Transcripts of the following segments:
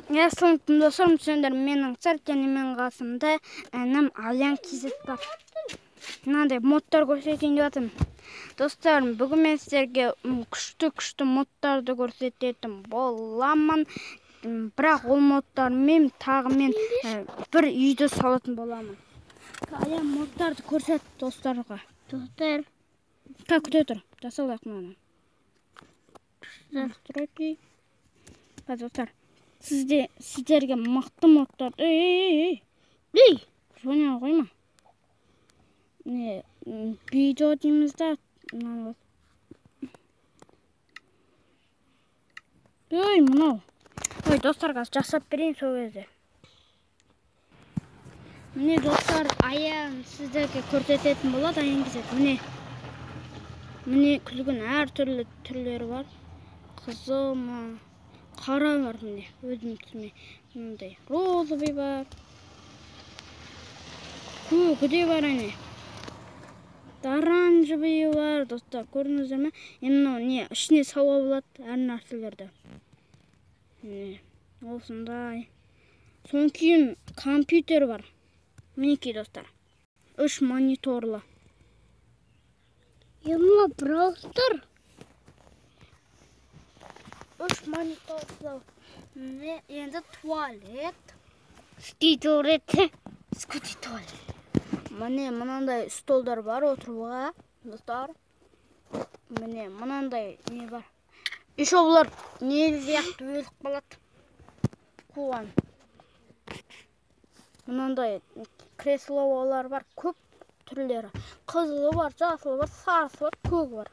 Assalamualaikum достар, сендер менің сәркенемен қасымда әнім Аян Кизет бар. Мынандай модтар көрсетейін деп жатырмын. Достарым, бүгін мен сіздерге күшті модтарды көрсететін боламын. Бірақ ол модтармен тағы мен бір үйді салатын боламын. Аян модтарды көрсет достарға. Достар, күте тұр. Жасалайық мынаны. Настройки. Достар, сіздерге мықты модтар. Соня қойма. Видео дейміз да. Мынау. Достарға жасап берейін сол кезде. Міне достар, Аян сіздерге көрсететін болады. Аян Кизет. Міне күлгін әр түрлі түрлері бар. Қызыл ма, қара бар міне, өзім түсіме. Мындай розовый бар. Көкіде бар әне. Оранжевый бар, достар, көрдіңіздер ме? Мынау ішіне салуға болады әр нәрселерді. Осындай. Содан кейін компьютер бар. Мінекей достар. 3 мониторлы. Ема браузер. 3 мониторлы. Енді туалет. Скитуалет. Міне мынандай столдар бар отыруға, достар. Міне мынандай не бар. Еще олар не сияқты өліп қалады. Қуан. Мынандай креслолар бар, көп түрлері. Қызылы бар, жасылы бар, сарысы бар, көгі бар.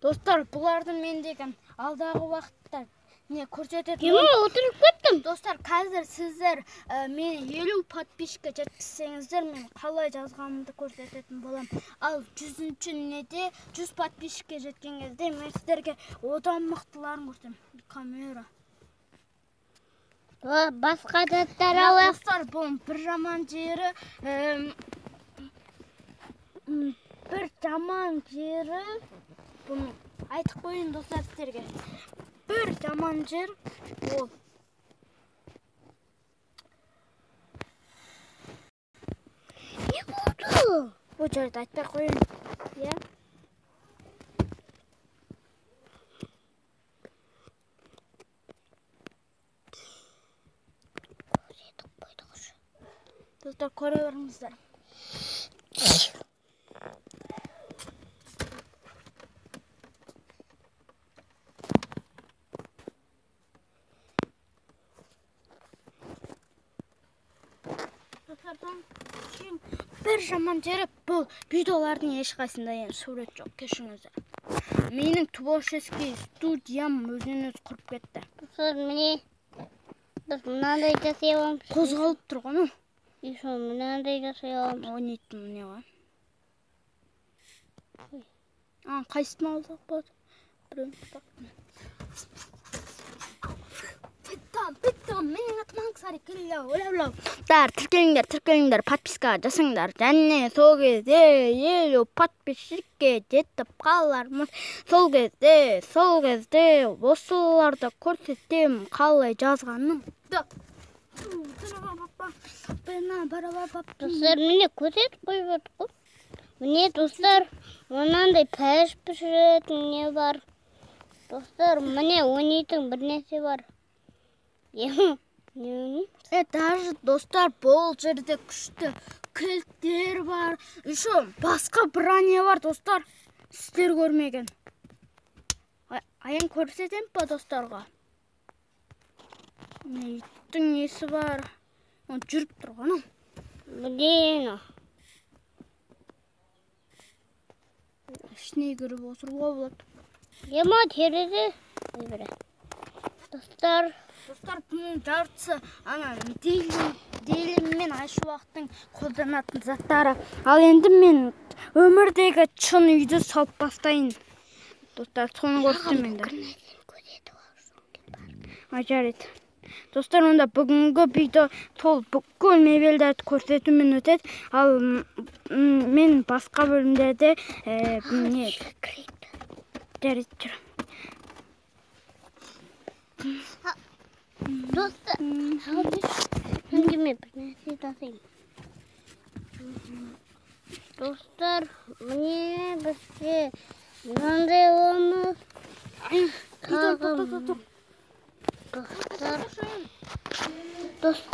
Достар, бұлардың мен деген алдағы уақытта не көрсететін. Ема отырып кеттім. Достар, қазір сіздер мен 50 подписчикке жеткізсеңіздер, мен қалай жазғанымды көрсететін болам. Ал 100-ші неде 100 подписчикке жеткен кезде мен сіздерге одан мықтыларын көрсетем. Камера. Басқа заттар алып. Достар, бұл бір жаман жері, бұны айтып қойын достар сіздерге. Бір жаман жер ол. Не болды? Бұл жерді айтпай қойын. Достар, көре беріңіздер. Бір жаман жері бұл видеолардың ешқайсында сурет жоқ, кешіріңіздер. Менің творческий студиям өзінен құрып кетті. Достар, міне біз мынандай жасай аламыз. Қозғалып тұрғаны. Еще мынандай жасай аламыз. Ойнайтын не бар? Қайсысын алсақ болады? Биттам, менің атым Аңсары келі. Тіркеліңдер, подписка жасаңдар. Және сол кезде 50 подписчикке жетіп қалармыз. Сол кезде осыларды көрсетем қалай жазғаным. Достар, міне көрсетіп қойып отыр. Міне достар, мынандай пәш пішіретін не бар. Достар, міне ойнайтын бір нәрсе бар. Даже достар, бұл жерде күшті кілттер бар. Еще басқа броня бар, достар. Сіздер көрмеген. Аян көрсетем па достарға? Иттің несі бар? Жүріп тұрғаны. Блин. Ішіне кіріп отыруға болады. Ема терезе. Достар, Бұның жартысы деліммен айшуақтың қолданатын заттары. Ал енді мен өмірдегі шын үйді салып бастайын. Достар, соны көрсетем енді. Жарайды. Достар, онда бүгінгі видео сол бүкіл мебелдерді көрсетумен өтеді. Ал мен басқа бөлімдерде жарайды. Dostlar, hadi. Kendime bir нәрсе тасайын. Dostlar, mine bizde mынандай olmuş. Dostlar. Dostlar.